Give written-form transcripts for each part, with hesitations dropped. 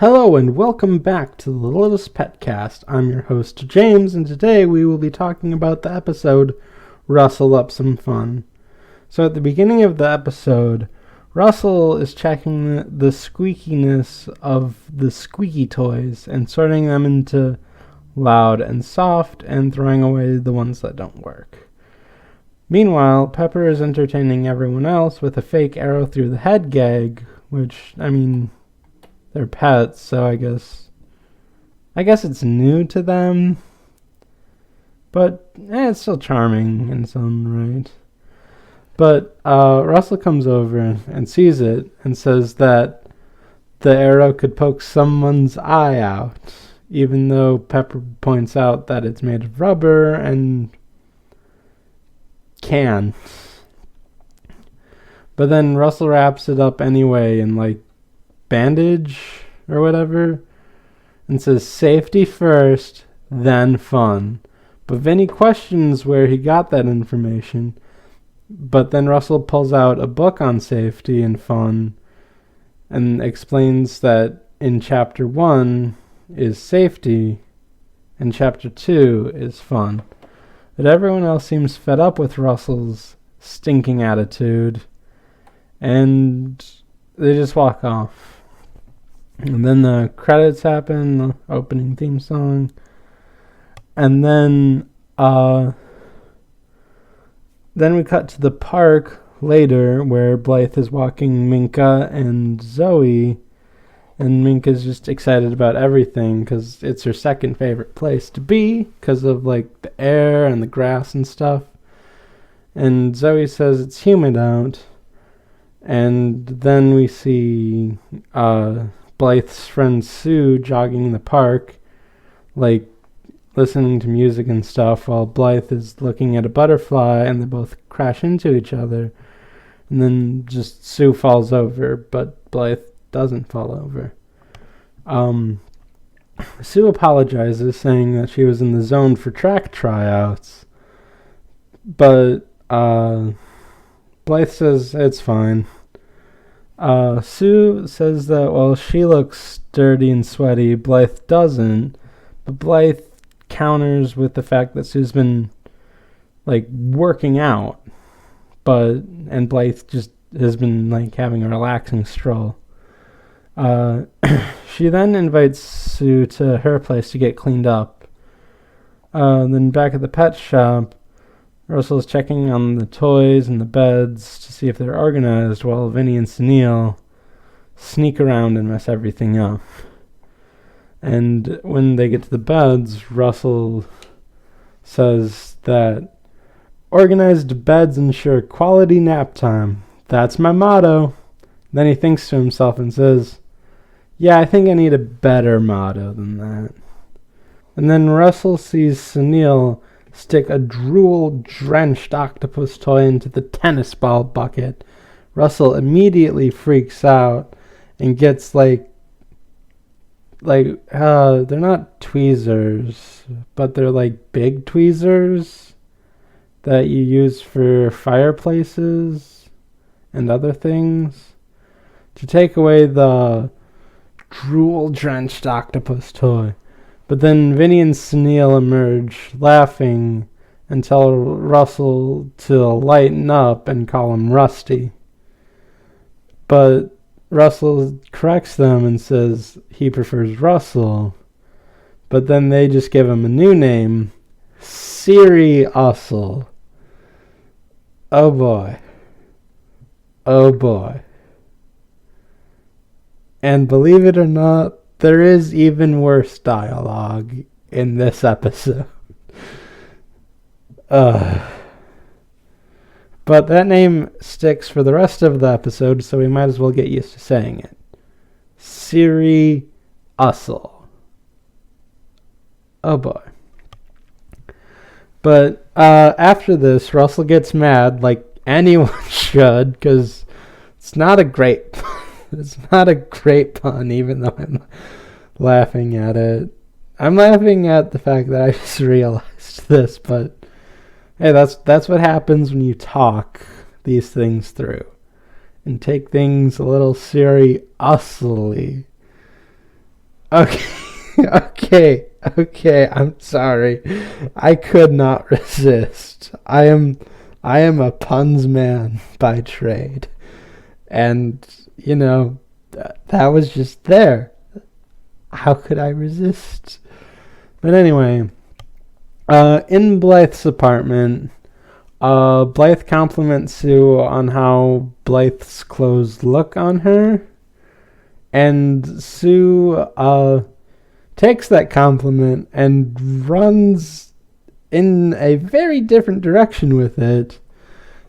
Hello and welcome back to the Littlest PetCast. I'm your host James, and today we will be talking about the episode Rustle Up Some Fun. So at the beginning of the episode, Russell is checking the squeakiness of the squeaky toys and sorting them into loud and soft and throwing away the ones that don't work. Meanwhile, Pepper is entertaining everyone else with a fake arrow through the head gag, which, they're pets, so I guess it's new to them, but it's still charming in its own right. But Russell comes over and sees it and says that the arrow could poke someone's eye out, even though Pepper points out that it's made of rubber and can. But then Russell wraps it up anyway in bandage or whatever and says safety first, then fun. But Vinny questions where he got that information, but then Russell pulls out a book on safety and fun and explains that in chapter 1 is safety and chapter 2 is fun. But everyone else seems fed up with Russell's stinking attitude and they just walk off. And then the credits happen, the opening theme song. And then we cut to the park later where Blythe is walking Minka and Zoe. And Minka's just excited about everything because it's her second favorite place to be because of the air and the grass and stuff. And Zoe says it's humid out. And then we see Blythe's friend Sue jogging in the park, listening to music and stuff, while Blythe is looking at a butterfly, and they both crash into each other. And then just Sue falls over, but Blythe doesn't fall over. Sue apologizes, saying that she was in the zone for track tryouts, but Blythe says it's fine. Sue says that, she looks dirty and sweaty, Blythe doesn't, but Blythe counters with the fact that Sue's been, working out, and Blythe just has been, having a relaxing stroll. She then invites Sue to her place to get cleaned up. Then back at the pet shop, Russell's checking on the toys and the beds to see if they're organized, while Vinny and Sunil sneak around and mess everything up. And when they get to the beds, Russell says that organized beds ensure quality nap time. That's my motto. Then he thinks to himself and says, yeah, I think I need a better motto than that. And then Russell sees Sunil stick a drool-drenched octopus toy into the tennis ball bucket. Russell immediately freaks out and gets they're not tweezers, but they're big tweezers that you use for fireplaces and other things to take away the drool-drenched octopus toy. But then Vinny and Sunil emerge, laughing, and tell Russell to lighten up and call him Rusty. But Russell corrects them and says he prefers Russell. But then they just give him a new name, Siri Ussel. Oh boy. Oh boy. And believe it or not, there is even worse dialogue in this episode. But that name sticks for the rest of the episode, so we might as well get used to saying it. Siri Ussel. Oh boy. But after this, Russell gets mad like anyone should, because it's not a great It's not a great pun, even though I'm laughing at it. I'm laughing at the fact that I just realized this, but hey, that's what happens when you talk these things through and take things a little seriously. Okay, I'm sorry. I could not resist. I am a puns man by trade. And, that was just there. How could I resist? But anyway, in Blythe's apartment, Blythe compliments Sue on how Blythe's clothes look on her. And Sue takes that compliment and runs in a very different direction with it,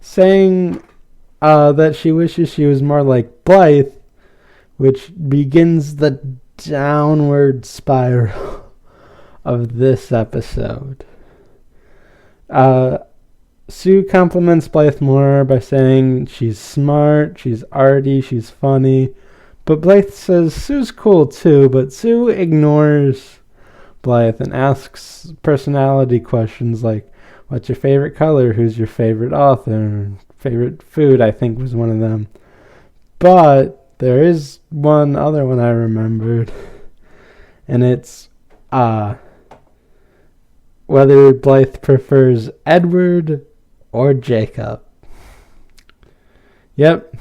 saying that she wishes she was more like Blythe, which begins the downward spiral of this episode. Sue compliments Blythe more by saying she's smart, she's arty, she's funny. But Blythe says Sue's cool too, but Sue ignores Blythe and asks personality questions like, what's your favorite color? Who's your favorite author? Favorite food, I think, was one of them. But there is one other one I remembered. And it's whether Blythe prefers Edward or Jacob. Yep,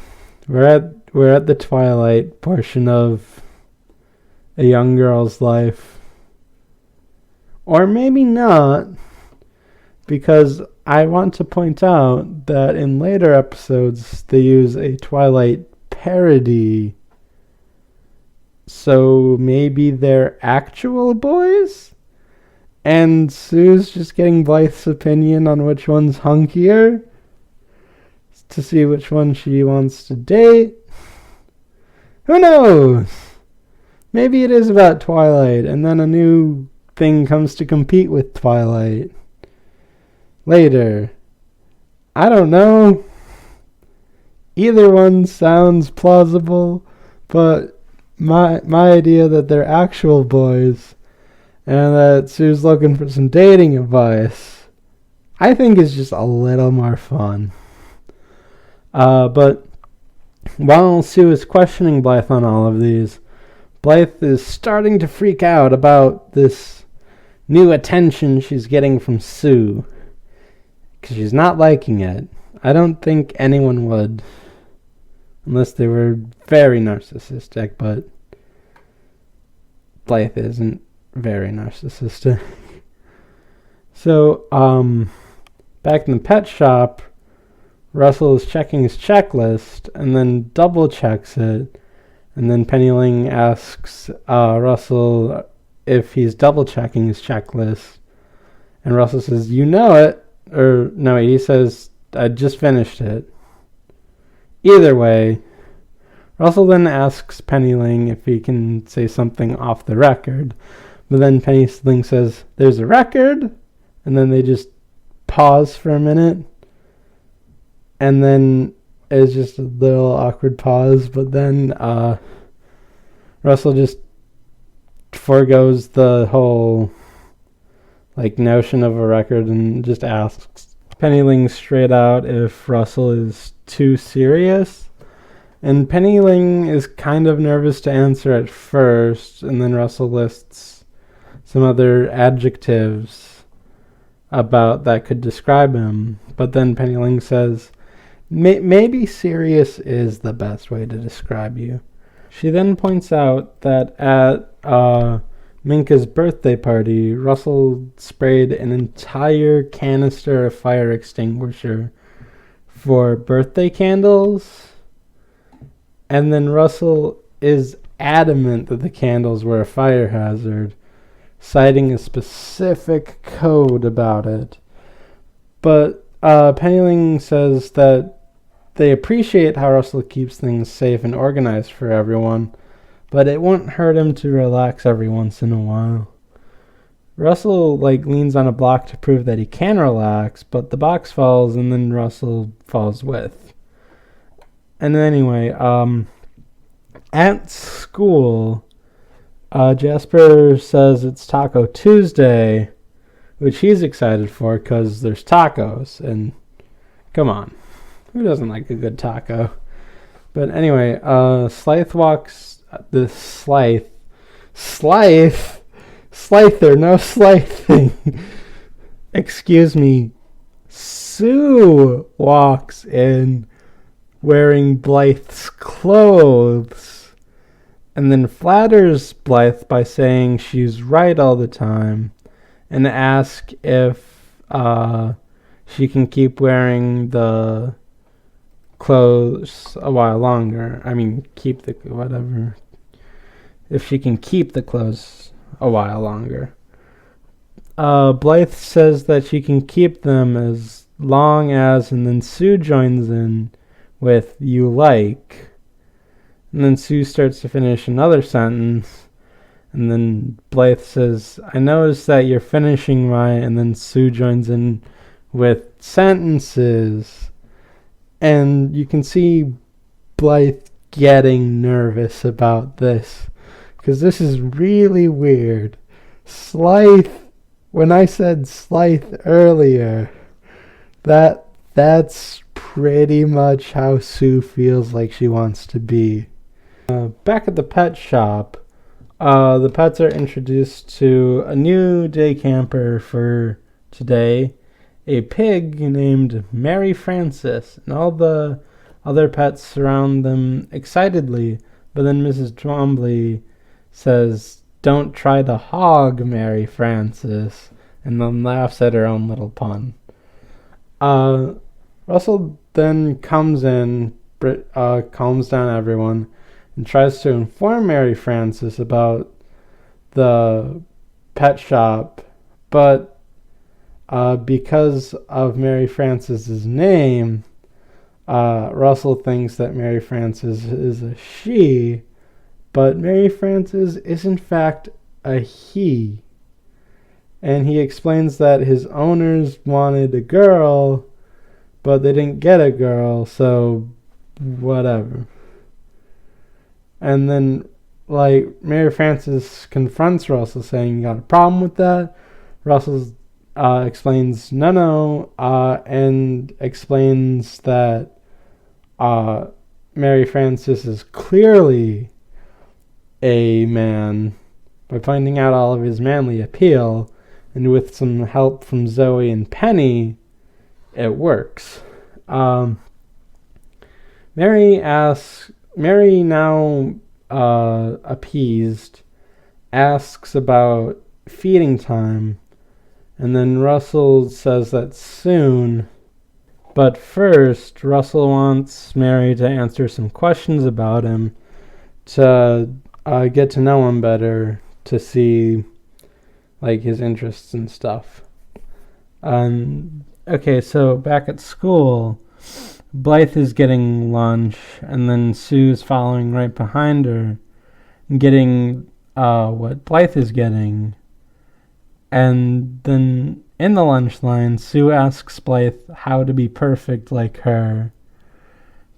we're at the twilight portion of a young girl's life. Or maybe not, because I want to point out that in later episodes they use a Twilight parody. So maybe they're actual boys? And Sue's just getting Blythe's opinion on which one's hunkier to see which one she wants to date. Who knows? Maybe it is about Twilight, and then a new thing comes to compete with Twilight later. I don't know. Either one sounds plausible, but my idea that they're actual boys and that Sue's looking for some dating advice, I think is just a little more fun. But while Sue is questioning Blythe on all of these, Blythe is starting to freak out about this new attention she's getting from Sue, because she's not liking it. I don't think anyone would, unless they were very narcissistic, but Blythe isn't very narcissistic. So, back in the pet shop, Russell is checking his checklist and then double checks it. And then Pennyling asks Russell if he's double checking his checklist. And Russell says, you know it. Or, no, he says, I just finished it. Either way, Russell then asks Pennyling if he can say something off the record. But then Pennyling says, there's a record? And then they just pause for a minute. And then it's just a little awkward pause. But then Russell just forgoes the whole notion of a record and just asks Pennyling straight out if Russell is too serious. And Pennyling is kind of nervous to answer at first, and then Russell lists some other adjectives about that could describe him. But then Pennyling says, maybe serious is the best way to describe you. She then points out that at Minka's birthday party, Russell sprayed an entire canister of fire extinguisher for birthday candles. And then Russell is adamant that the candles were a fire hazard, citing a specific code about it. But Pennyling says that they appreciate how Russell keeps things safe and organized for everyone, but it won't hurt him to relax every once in a while. Russell leans on a block to prove that he can relax, but the box falls and then Russell falls with. And anyway, at school, Jasper says it's Taco Tuesday, which he's excited for because there's tacos. And come on, who doesn't like a good taco? But anyway, Blythe Slythe? Slyther, no Slything. Excuse me. Sue walks in wearing Blythe's clothes and then flatters Blythe by saying she's right all the time and asks if she can keep wearing the clothes a while longer. I mean, keep the whatever. If she can keep the clothes a while longer. Blythe says that she can keep them as long as, and then Sue joins in with "you like." And then Sue starts to finish another sentence. And then Blythe says, "I noticed that you're finishing my," and then Sue joins in with sentences. And you can see Blythe getting nervous about this, because this is really weird. Slythe, when I said Slythe earlier, that's pretty much how Sue feels like she wants to be. Back at the pet shop, the pets are introduced to a new day camper for today, a pig named Mary Frances, and all the other pets surround them excitedly, but then Mrs. Twombly says, "Don't try to hog Mary Frances," and then laughs at her own little pun. Russell then comes in, calms down everyone, and tries to inform Mary Frances about the pet shop, but because of Mary Frances's name, Russell thinks that Mary Frances is a she, but Mary Frances is in fact a he. And he explains that his owners wanted a girl, but they didn't get a girl, so whatever. And then, Mary Frances confronts Russell, saying, "You got a problem with that?" Russell explains, no, and explains that Mary Frances is clearly a man by pointing out all of his manly appeal, and with some help from Zoe and Penny, it works. Mary, now appeased, asks about feeding time, and then Russell says that soon. But first, Russell wants Mary to answer some questions about him to get to know him better, to see his interests and stuff. Okay, so back at school, Blythe is getting lunch, and then Sue's following right behind her, getting what Blythe is getting. And then in the lunch line, Sue asks Blythe how to be perfect like her.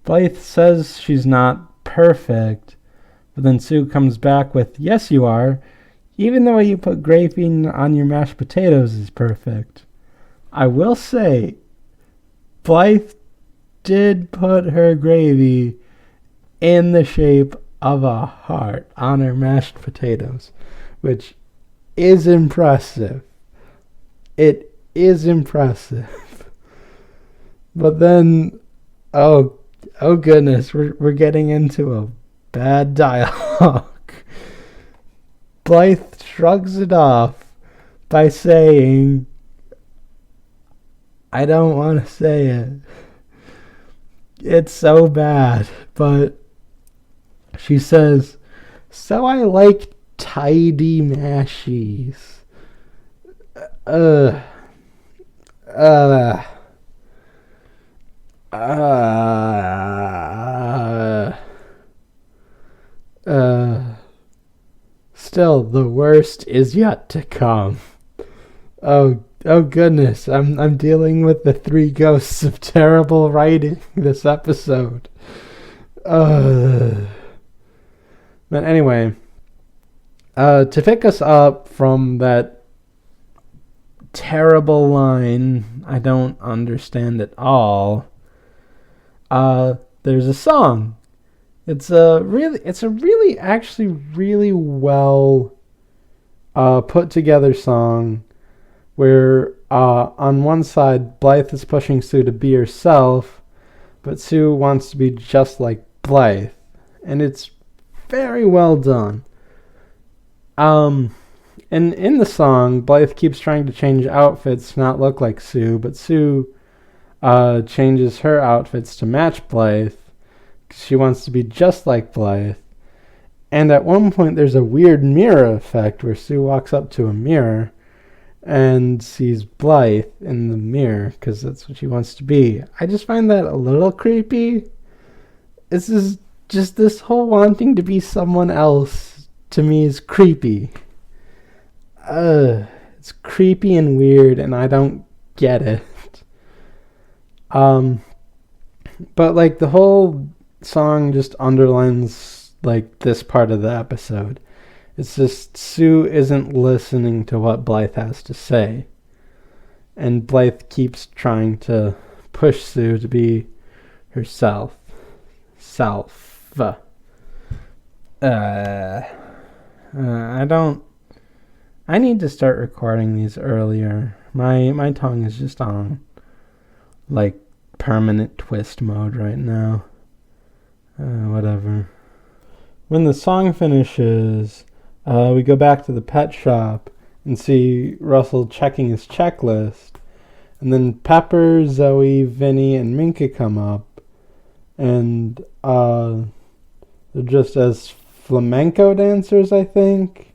Blythe says she's not perfect, but then Sue comes back with, "Yes, you are. Even the way you put gravy on your mashed potatoes is perfect." I will say, Blythe did put her gravy in the shape of a heart on her mashed potatoes, which is impressive. It is impressive. But then, oh goodness, we're getting into a bad dialogue. Blythe shrugs it off by saying, I don't want to say it. It's so bad, but she says, "So I like tidy mashies." Still, the worst is yet to come. Oh goodness, I'm dealing with the 3 ghosts of terrible writing this episode. But anyway, to pick us up from that terrible line, I don't understand at all, there's a song. It's a really actually really well put together song where on one side Blythe is pushing Sue to be herself, but Sue wants to be just like Blythe, and it's very well done. And in the song, Blythe keeps trying to change outfits to not look like Sue, but Sue changes her outfits to match Blythe. She wants to be just like Blythe. And at one point, there's a weird mirror effect where Sue walks up to a mirror and sees Blythe in the mirror because that's what she wants to be. I just find that a little creepy. It's just this whole wanting to be someone else to me is creepy. It's creepy and weird, and I don't get it. But like the whole song just underlines like this part of the episode. It's just Sue isn't listening to what Blythe has to say, and Blythe keeps trying to push Sue to be herself. I need to start recording these earlier. My tongue is just on like permanent twist mode right now. Whatever. When the song finishes, we go back to the pet shop and see Russell checking his checklist. And then Pepper, Zoe, Vinny, and Minka come up. And they're just as flamenco dancers, I think,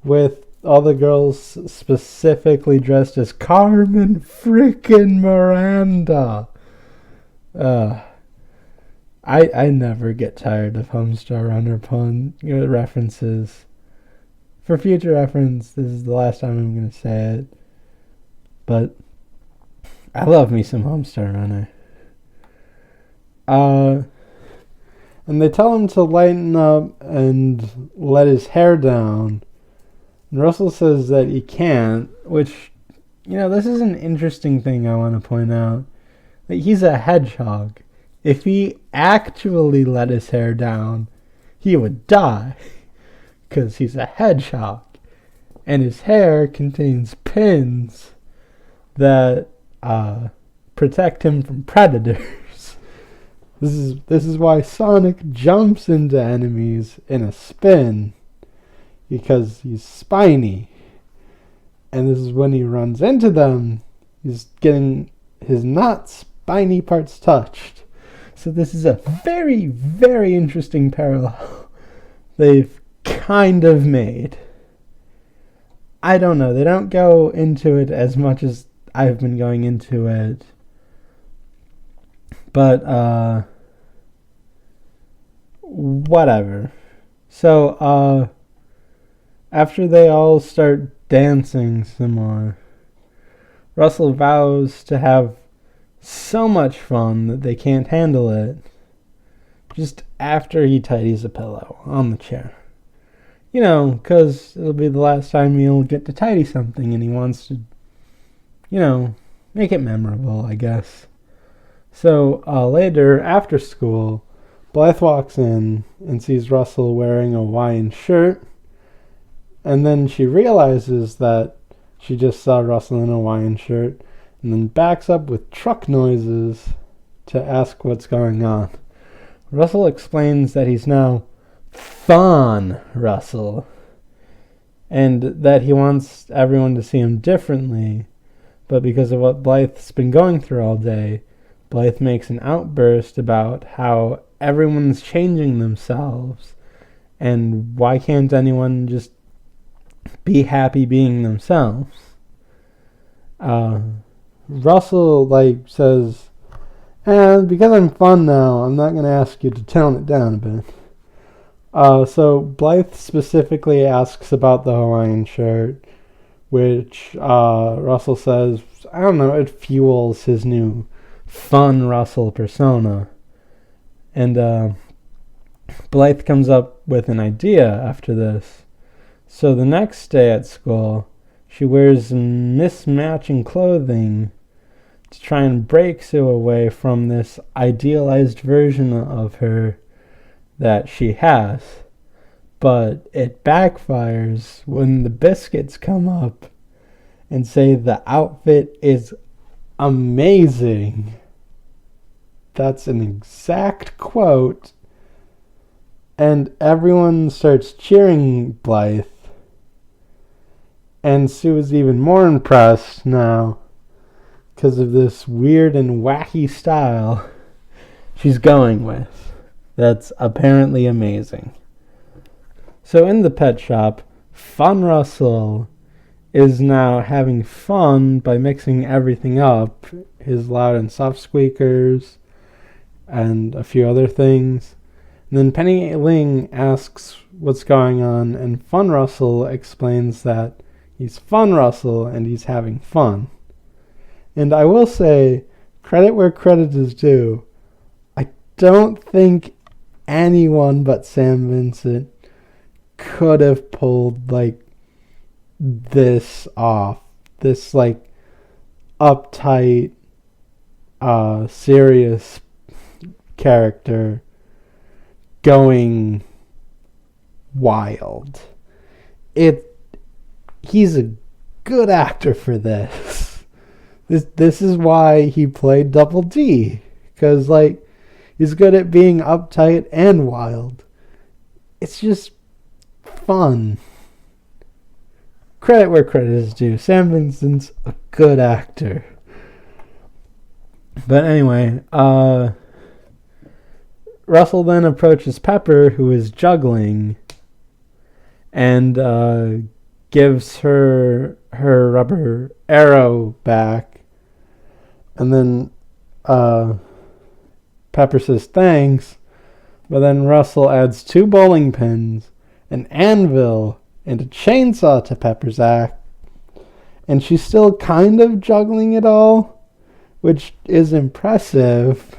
with all the girls specifically dressed as Carmen frickin' Miranda. I never get tired of Homestar Runner pun references. For future reference, this is the last time I'm going to say it. But I love me some Homestar Runner. And they tell him to lighten up and let his hair down. And Russell says that he can't, which, this is an interesting thing I want to point out. Like, he's a hedgehog. If he actually let his hair down, he would die. Because he's a hedgehog. And his hair contains pins that protect him from predators. This is why Sonic jumps into enemies in a spin. Because he's spiny. And this is when he runs into them, he's getting his not spiny parts touched. So this is a very, very interesting parallel they've kind of made. I don't know. They don't go into it as much as I've been going into it. But, whatever. So, after they all start dancing some more, Russell vows to have so much fun that they can't handle it just after he tidies a pillow on the chair. Because it'll be the last time he'll get to tidy something and he wants to, make it memorable, I guess. So later, after school, Blythe walks in and sees Russell wearing a Hawaiian shirt. And then she realizes that she just saw Russell in a Hawaiian shirt and then backs up with truck noises to ask what's going on. Russell explains that he's now Fun Russell and that he wants everyone to see him differently, but because of what Blythe's been going through all day, Blythe makes an outburst about how everyone's changing themselves and why can't anyone just be happy being themselves. Russell says, because I'm fun now, I'm not going to ask you to tone it down a bit. So Blythe specifically asks about the Hawaiian shirt, which Russell says, I don't know, it fuels his new fun Russell persona. And Blythe comes up with an idea after this. So the next day at school, she wears mismatching clothing to try and break Sue away from this idealized version of her that she has. But it backfires when the biscuits come up and say the outfit is amazing. That's an exact quote. And everyone starts cheering Blythe. And Sue is even more impressed now because of this weird and wacky style she's going with. That's apparently amazing. So in the pet shop, Fun Russell is now having fun by mixing everything up. His loud and soft squeakers and a few other things. And then Penny Ling asks what's going on, and Fun Russell explains that he's Fun Russell and he's having fun. And I will say, credit where credit is due. I don't think anyone but Sam Vincent could have pulled like this off. This like uptight, serious character going wild. He's a good actor for this. This is why he played Double D, because like he's good at being uptight and wild. It's just fun. Credit where credit is due. Sam Vincent's a good actor. But anyway, Russell then approaches Pepper, who is juggling, and gives her rubber arrow back. And then Pepper says thanks, but then Russell adds 2 bowling pins, an anvil, and a chainsaw to Pepper's act. And she's still kind of juggling it all, which is impressive.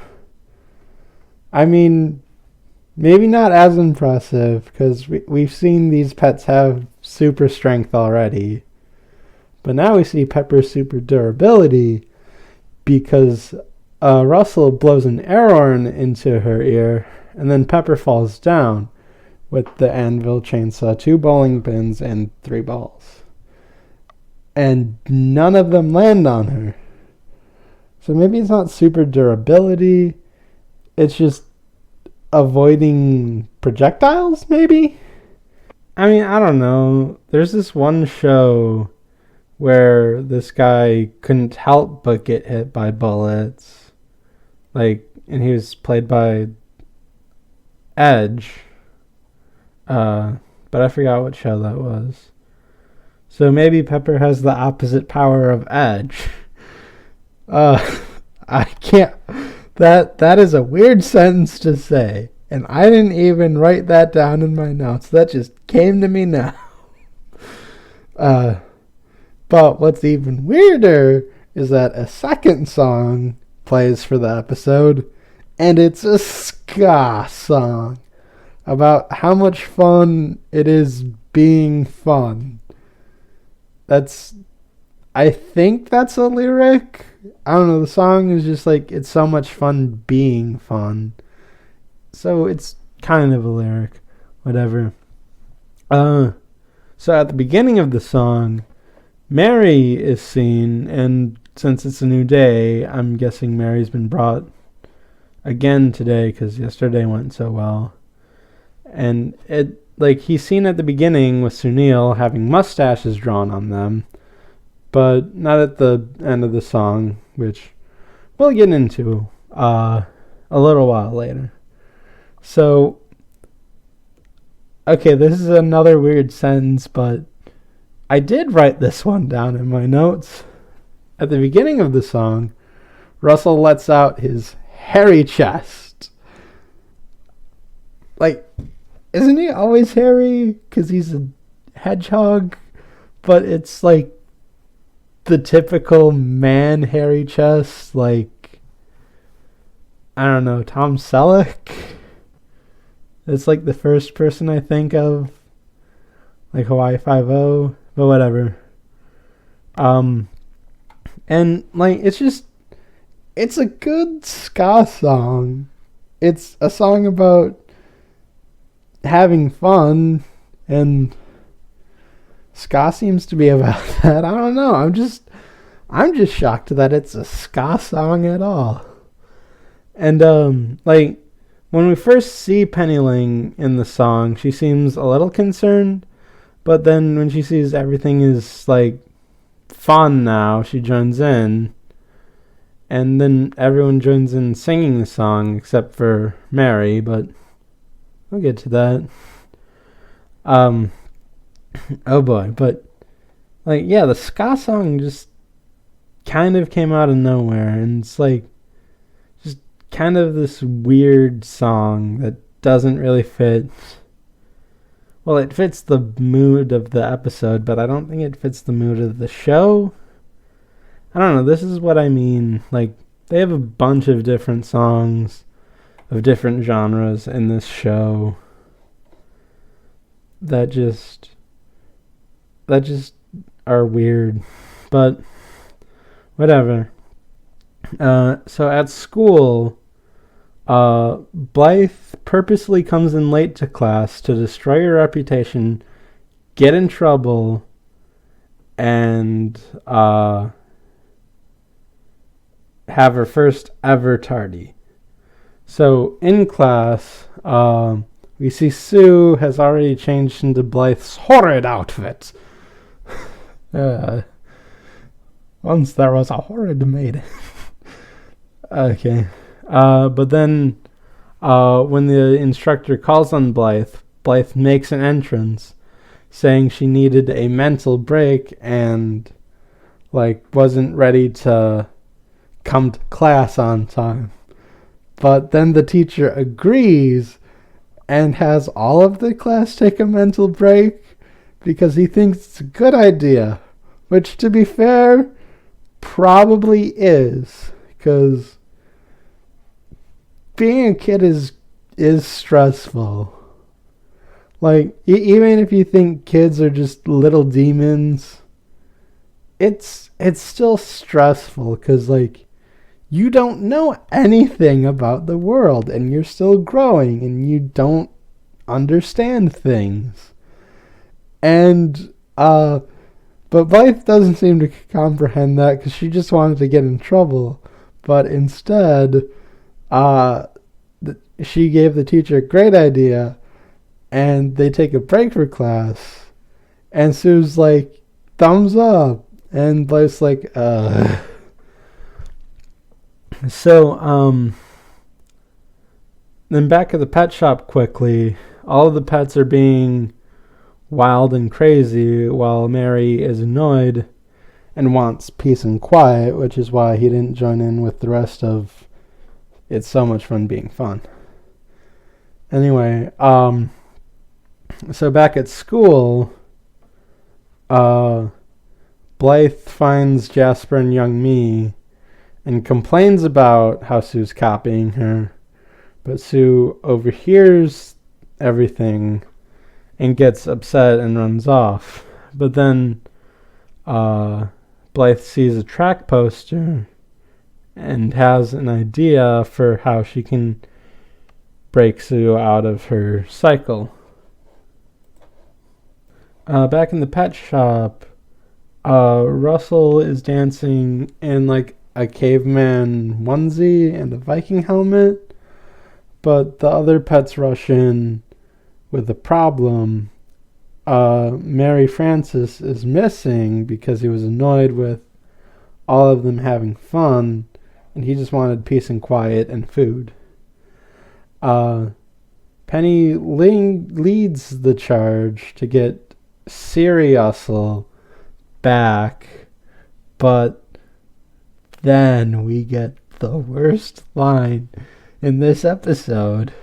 I mean, maybe not as impressive, because we've seen these pets have super strength already. But now we see Pepper's super durability, because Russell blows an arrow into her ear, and then Pepper falls down with the anvil, chainsaw, 2 bowling pins, and 3 balls. And none of them land on her. So maybe it's not super durability. It's just avoiding projectiles, maybe? I mean, I don't know. There's this one show where this guy couldn't help but get hit by bullets. Like, and he was played by Edge. But I forgot what show that was. So maybe Pepper has the opposite power of Edge. I can't... That is a weird sentence to say. And I didn't even write that down in my notes. That just came to me now. But what's even weirder is that a second song plays for the episode. And it's a ska song about how much fun it is being fun. I think that's a lyric. I don't know, the song is just like, it's so much fun being fun. So it's kind of a lyric. Whatever. So at the beginning of the song, Mary is seen, and since it's a new day, I'm guessing Mary's been brought again today, because yesterday went so well. And he's seen at the beginning with Sunil having mustaches drawn on them, but not at the end of the song, which we'll get into a little while later. So, okay, this is another weird sentence, but I did write this one down in my notes. At the beginning of the song, Russell lets out his hairy chest. Like, isn't he always hairy? Because he's a hedgehog, but it's like the typical man hairy chest, like, I don't know, Tom Selleck? It's like the first person I think of, like Hawaii Five-0, but whatever. And like, it's a good ska song. It's a song about having fun, and ska seems to be about that. I don't know. I'm just shocked that it's a ska song at all. And like when we first see Penny Ling in the song, she seems a little concerned, but then when she sees everything is like fun now, she joins in. And then everyone joins in singing the song except for Mary, but we'll get to that. Oh boy, but like yeah, the ska song just kind of came out of nowhere, and it's like just kind of this weird song that doesn't really fit. Well, it fits the mood of the episode, but I don't think it fits the mood of the show. I don't know, this is what I mean. Like, they have a bunch of different songs of different genres in this show that just are weird. But whatever. So at school, Blythe purposely comes in late to class to destroy her reputation, get in trouble, and have her first ever tardy. So in class, we see Sue has already changed into Blythe's horrid outfit. Once there was a horrid maid. Okay. But then when the instructor calls on Blythe, Blythe makes an entrance saying she needed a mental break and like wasn't ready to come to class on time. But then the teacher agrees and has all of the class take a mental break because he thinks it's a good idea, which to be fair probably is, because being a kid is stressful. Like, even if you think kids are just little demons, it's still stressful because, like, you don't know anything about the world and you're still growing and you don't understand things. And, but Blythe doesn't seem to comprehend that because she just wanted to get in trouble. But instead, she gave the teacher a great idea and they take a break for class. And Sue's like, thumbs up. And Blythe's like, So, then back at the pet shop quickly, all of the pets are being wild and crazy while Mary is annoyed and wants peace and quiet, which is why he didn't join in with the rest of It's So Much Fun Being Fun. Anyway, so back at school, Blythe finds Jasper and young me and complains about how Sue's copying her, but Sue overhears everything and gets upset and runs off. But then Blythe sees a track poster and has an idea for how she can break Sue out of her cycle. Back in the pet shop, Russell is dancing in like a caveman onesie and a Viking helmet, but the other pets rush in with a problem. Mary Frances is missing because he was annoyed with all of them having fun and he just wanted peace and quiet and food. Penny leads the charge to get Siriusel back, but then we get the worst line in this episode.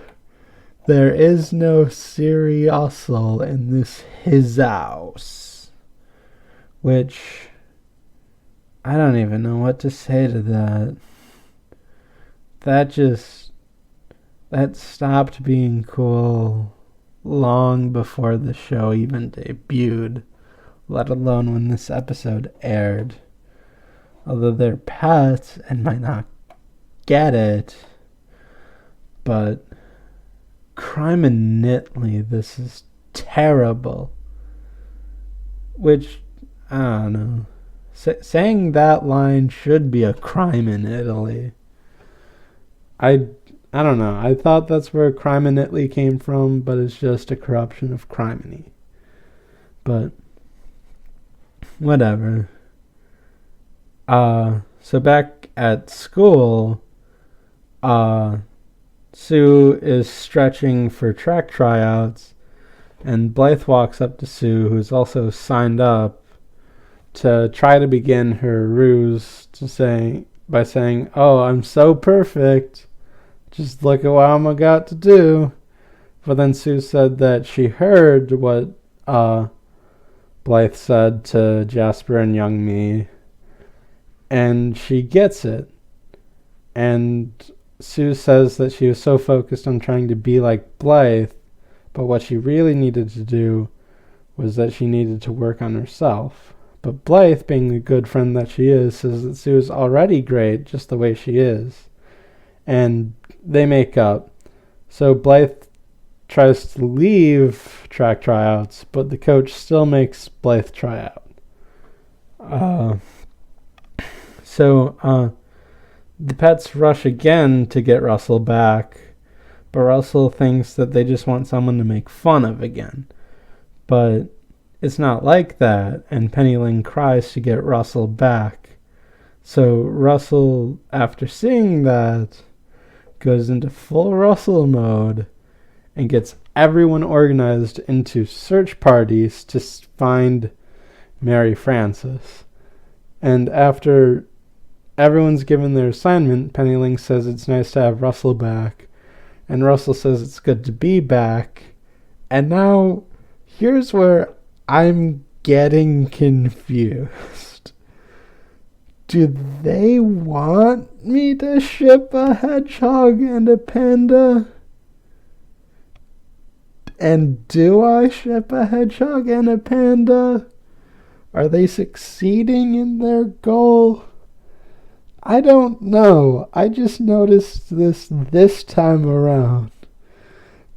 There is no Siriusel in this his house. Which, I don't even know what to say to that. That stopped being cool long before the show even debuted, let alone when this episode aired. Although they're pets and might not get it, but criminally, this is terrible. Which, I don't know. Saying that line should be a crime in Italy. I don't know. I thought that's where crime in Italy came from, but it's just a corruption of criminy. But whatever. So back at school, Sue is stretching for track tryouts, and Blythe walks up to Sue, who's also signed up, to try to begin her ruse by saying, "Oh, I'm so perfect. Just look at what I'm about to do." But then Sue said that she heard what Blythe said to Jasper and young me, and she gets it. And Sue says that she was so focused on trying to be like Blythe, but what she really needed to do was that she needed to work on herself. But Blythe, being the good friend that she is, says that Sue is already great just the way she is. And they make up. So Blythe tries to leave track tryouts, but the coach still makes Blythe try out. So the pets rush again to get Russell back, but Russell thinks that they just want someone to make fun of again. But it's not like that, and Penny Lynn cries to get Russell back. So Russell, after seeing that, goes into full Russell mode and gets everyone organized into search parties to find Mary Frances. And after everyone's given their assignment, Penny Lynn says it's nice to have Russell back, and Russell says it's good to be back. And now, here's where I'm getting confused. Do they want me to ship a hedgehog and a panda? And do I ship a hedgehog and a panda? Are they succeeding in their goal? I don't know. I just noticed this time around.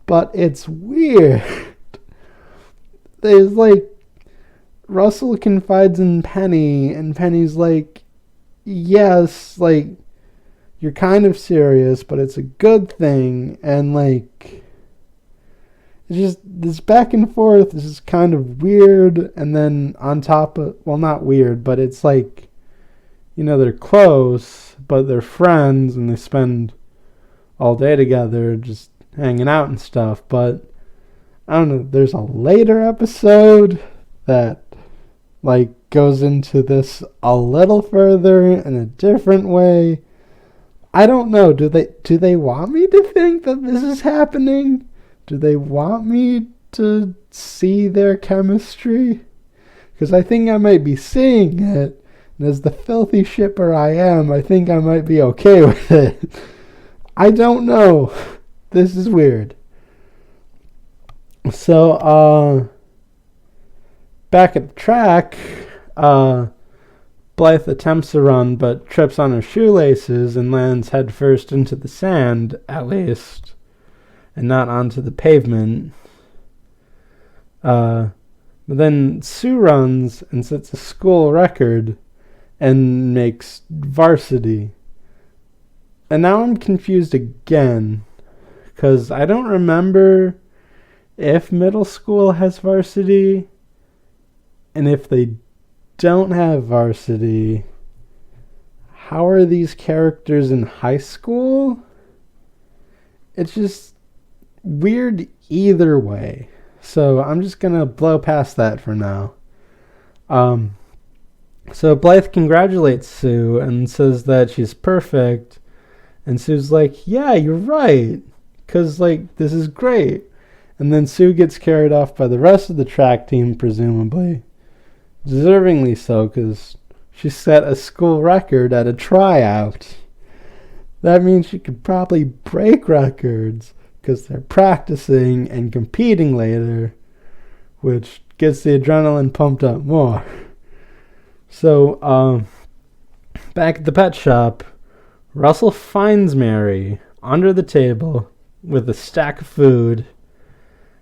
But it's weird. There's Russell confides in Penny, and Penny's like, yes, you're kind of serious, but it's a good thing. And it's just this back and forth is just kind of weird. And then on top of, well, not weird, but it's they're close, but they're friends, and they spend all day together just hanging out and stuff. But I don't know, there's a later episode that goes into this a little further in a different way. I don't know. Do they want me to think that this is happening? Do they want me to see their chemistry? Because I think I might be seeing it, and as the filthy shipper I am, I think I might be okay with it. I don't know. This is weird. So, back at the track, Blythe attempts to run, but trips on her shoelaces and lands headfirst into the sand, at least, and not onto the pavement. But then Sue runs and sets a school record and makes varsity. And now I'm confused again, because I don't remember if middle school has varsity, and if they don't have varsity, how are these characters in high school? It's just weird either way. So I'm just going to blow past that for now. So Blythe congratulates Sue and says that she's perfect. And Sue's like, yeah, you're right. Because, this is great. And then Sue gets carried off by the rest of the track team, presumably. Deservingly so, because she set a school record at a tryout. That means she could probably break records, because they're practicing and competing later, which gets the adrenaline pumped up more. So, back at the pet shop, Russell finds Mary under the table, with a stack of food.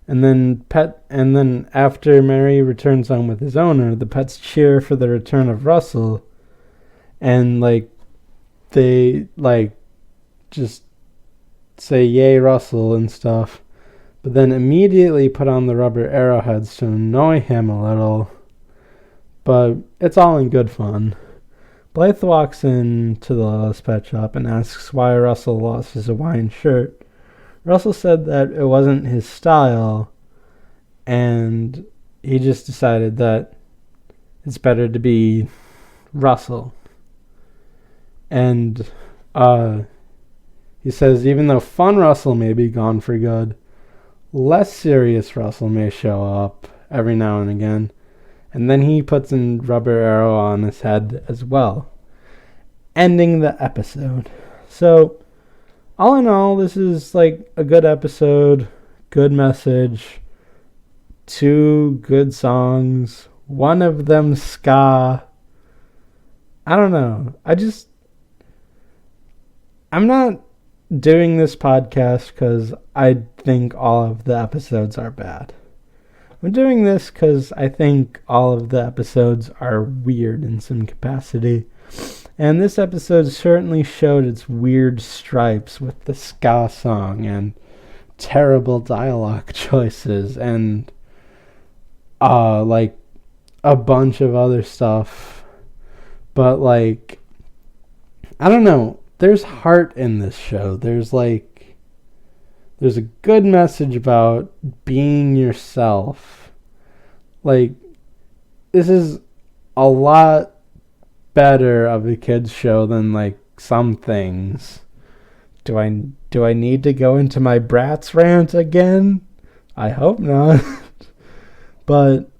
And then after Mary returns home with his owner, the pets cheer for the return of Russell, and they just say yay Russell and stuff, but then immediately put on the rubber arrowheads to annoy him a little. But it's all in good fun. Blythe walks into the Littlest Pet Shop and asks why Russell lost his Hawaiian shirt. Russell said that it wasn't his style, and he just decided that it's better to be Russell. And he says even though fun Russell may be gone for good, less serious Russell may show up every now and again. And then he puts a rubber arrow on his head as well, ending the episode. So all in all, this is a good episode, good message, 2 good songs, one of them ska. I don't know. I'm not doing this podcast because I think all of the episodes are bad. I'm doing this because I think all of the episodes are weird in some capacity. And this episode certainly showed its weird stripes with the ska song and terrible dialogue choices and a bunch of other stuff. But I don't know. There's heart in this show. There's a good message about being yourself. This is a lot better of a kids show than some things. Do I need to go into my Bratz rant again? I hope not. But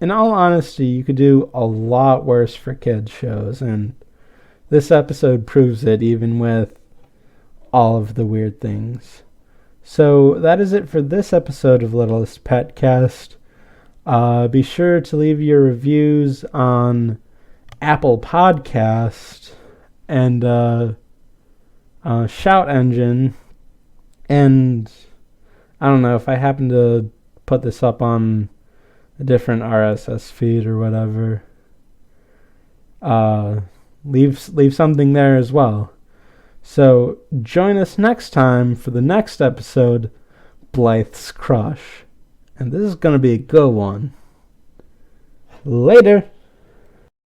in all honesty, you could do a lot worse for kids shows, and this episode proves it, even with all of the weird things. So that is it for this episode of Littlest PetCast. Be sure to leave your reviews on Apple Podcast and Shout Engine. And I don't know if I happen to put this up on a different RSS feed or whatever. Leave something there as well. So join us next time for the next episode, Blythe's Crush. And this is going to be a good one. Later.